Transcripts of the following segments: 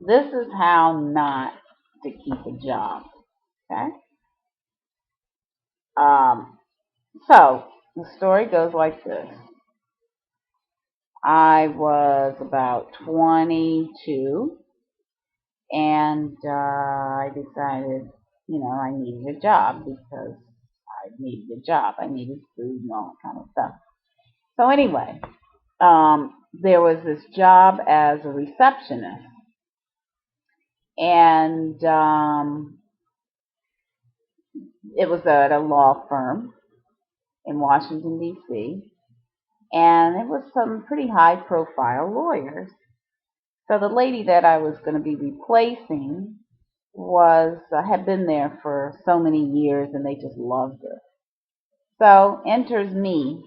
This is how not to keep a job. Okay. Um, so the story goes like this. I was about 22, and I decided, I needed a job because I needed a job. I needed food and all that kind of stuff. So anyway, there was this job as a receptionist, and it was at a law firm in Washington D.C. And it was some pretty high-profile lawyers. So the lady that I was going to be replacing was had been there for so many years, and they just loved her. So enters me.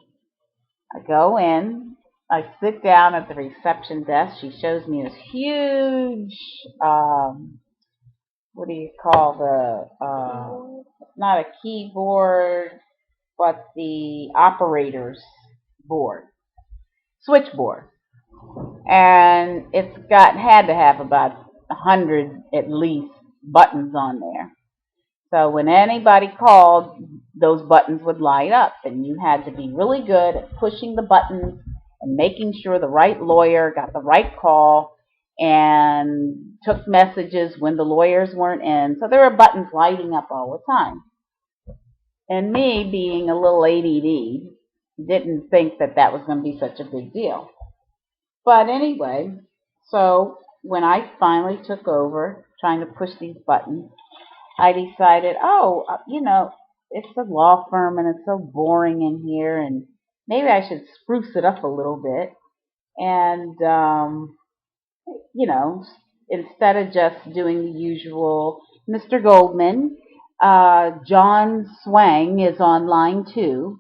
I go in. I sit down at the reception desk. She shows me this huge, what do you call not a keyboard, but the operator's board, switchboard. And it's got had to have about 100 at least buttons on there. So when anybody called, those buttons would light up, and you had to be really good at pushing the buttons and making sure the right lawyer got the right call and took messages when the lawyers weren't in. So there were buttons lighting up all the time. And me, being a little ADD, didn't think that that was going to be such a big deal. But anyway, so when I finally took over trying to push these buttons, I decided, oh, it's a law firm and it's so boring in here, and maybe I should spruce it up a little bit. And, you know, instead of just doing the usual, Mr. Goldman, John Swang is on line two.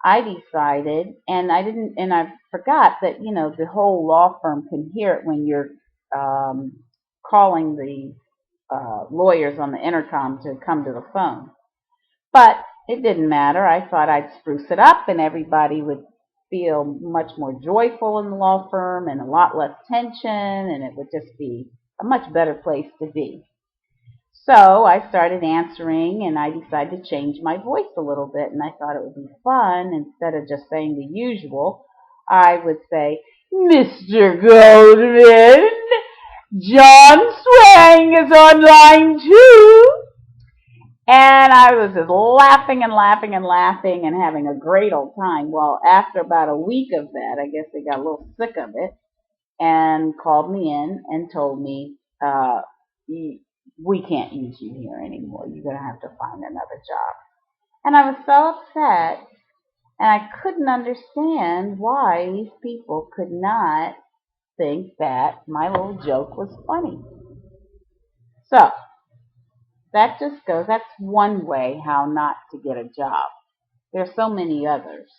I decided, and I forgot that, the whole law firm can hear it when you're um, calling the lawyers on the intercom to come to the phone. But it didn't matter. I thought I'd spruce it up and everybody would feel much more joyful in the law firm and a lot less tension, and it would just be a much better place to be. So I started answering, and I decided to change my voice a little bit, and I thought it would be fun. Instead of just saying the usual, I would say, Mr. Goldman, John Swang is on line two. And I was just laughing and laughing and laughing and having a great old time. Well, after about a week of that, I guess they got a little sick of it and called me in and told me, we can't use you here anymore. You're going to have to find another job. And I was so upset, and I couldn't understand why these people could not think that my little joke was funny. So that's one way how not to get a job. There's so many others.